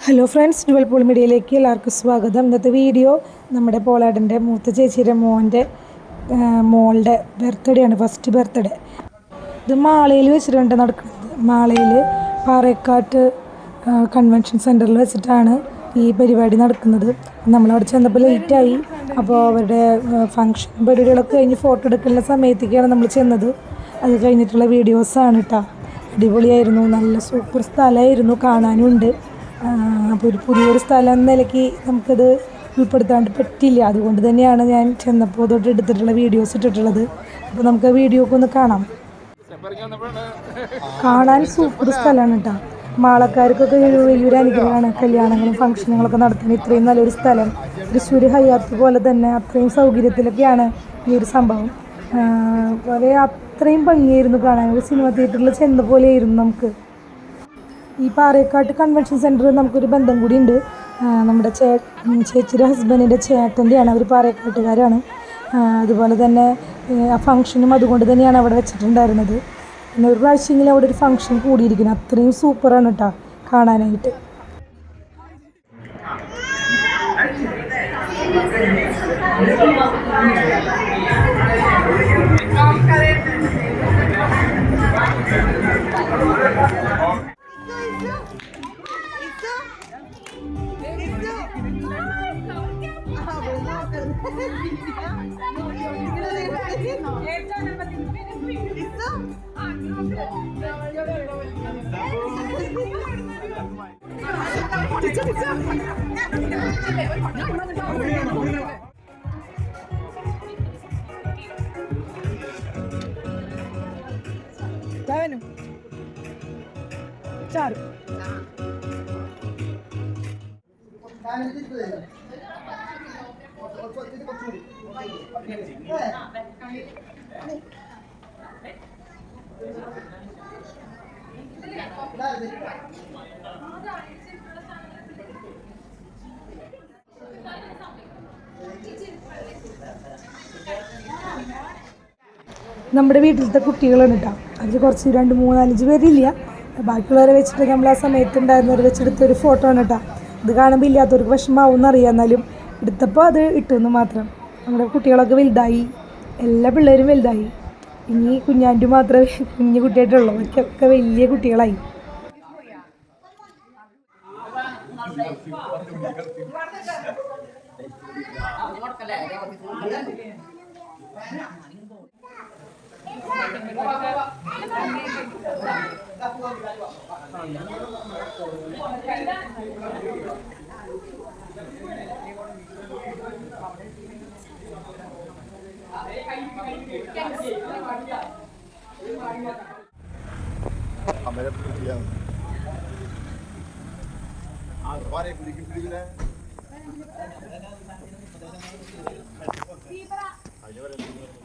Hello friends, dual Paul മീഡിയയിലേക്ക് എല്ലാവർക്കും സ്വാഗതം. ഇന്നത്തെ വീഡിയോ നമ്മുടെ പോളാടിൻ്റെ മൂത്ത ചേച്ചിയുടെ മോളുടെ ബർത്ത്ഡേ ആണ്, ഫസ്റ്റ് ബർത്ത്ഡേ. ഇത് മാളയിൽ വെച്ചിട്ടുണ്ട് നടക്കുന്നത്. മാളയിൽ പാറേക്കാട്ട് കൺവെൻഷൻ സെൻറ്ററിൽ വെച്ചിട്ടാണ് ഈ പരിപാടി നടക്കുന്നത്. നമ്മളവിടെ ചെന്നപ്പോൾ ലേറ്റായി. അപ്പോൾ അവരുടെ ഫങ്ഷൻ പരിപാടികളൊക്കെ കഴിഞ്ഞ് ഫോട്ടോ എടുക്കുന്ന സമയത്തേക്കാണ് നമ്മൾ ചെന്നത്. അത് കഴിഞ്ഞിട്ടുള്ള വീഡിയോസാണ് കേട്ടോ. അടിപൊളിയായിരുന്നു, നല്ല സൂപ്പർ സ്ഥലമായിരുന്നു, കാണാനുണ്ട്. അപ്പോൾ ഒരു പുതിയൊരു സ്ഥലം എന്ന നിലയ്ക്ക് നമുക്കത് ഉൾപ്പെടുത്താണ്ട് പറ്റില്ല. അതുകൊണ്ട് തന്നെയാണ് ഞാൻ ചെന്നപ്പോൾ തൊട്ട് എടുത്തിട്ടുള്ള വീഡിയോസ് ഇട്ടിട്ടുള്ളത്. അപ്പോൾ നമുക്ക് ആ വീഡിയോ ഒക്കെ ഒന്ന് കാണാം. കാണാൻ സൂപ്പർ സ്ഥലമാണ് കേട്ടോ. മാളക്കാർക്കൊക്കെ വലിയൊരു അനുഗ്രഹമാണ് കല്യാണങ്ങളും ഫംഗ്ഷനുകളൊക്കെ നടത്താൻ ഇത്രയും നല്ലൊരു സ്ഥലം. തൃശ്ശൂർ ഹയാത്ത് പോലെ തന്നെ അത്രയും സൗകര്യത്തിലൊക്കെയാണ് ഈ ഒരു സംഭവം. വളരെ അത്രയും ഭംഗിയായിരുന്നു കാണാൻ. ഒരു സിനിമ തിയേറ്ററിൽ ചെന്ന പോലെയായിരുന്നു നമുക്ക്. ഈ പാറേക്കാട്ട് കൺവെൻഷൻ സെൻറ്റർ നമുക്കൊരു ബന്ധം കൂടി ഉണ്ട്. നമ്മുടെ ചേച്ചിയുടെ ഹസ്ബൻഡിൻ്റെ ചേട്ടൻ്റെയാണ്, അവർ പാറേക്കാട്ടുകാരാണ്. അതുപോലെ തന്നെ ആ ഫംഗ്ഷനും അതുകൊണ്ട് തന്നെയാണ് അവിടെ വെച്ചിട്ടുണ്ടായിരുന്നത്. പിന്നെ ഒരു പ്രാവശ്യമെങ്കിലും അവിടെ ഒരു ഫംഗ്ഷൻ കൂടിയിരിക്കണം. അത്രയും സൂപ്പറാണ് കേട്ടോ കാണാനായിട്ട്. നമ്മുടെ വീട്ടിലത്തെ കുട്ടികളാണ് കേട്ടോ. അതിൽ കുറച്ച് 2, 3, 4 പേരില്ല. ബാക്കിയുള്ളവരെ വെച്ചിട്ട് നമ്മൾ ആ സമയത്തുണ്ടായിരുന്നവരെ വെച്ചെടുത്തൊരു ഫോട്ടോ ആണ് കേട്ടോ. ഇത് കാണുമ്പോൾ ഇല്ലാത്തവർക്ക് വിഷമാവും എന്നറിയാം, എന്നാലും എടുത്തപ്പോൾ അത് ഇട്ടെന്ന് മാത്രം. നമ്മുടെ കുട്ടികളൊക്കെ വലുതായി, എല്ലാ പിള്ളേരും വലുതായി. ഇനി കുഞ്ഞാൻ്റെ മാത്രമേ കുഞ്ഞു കുട്ടിയായിട്ടുള്ളൂ. അവർക്കൊക്കെ വലിയ കുട്ടികളായി. Ahora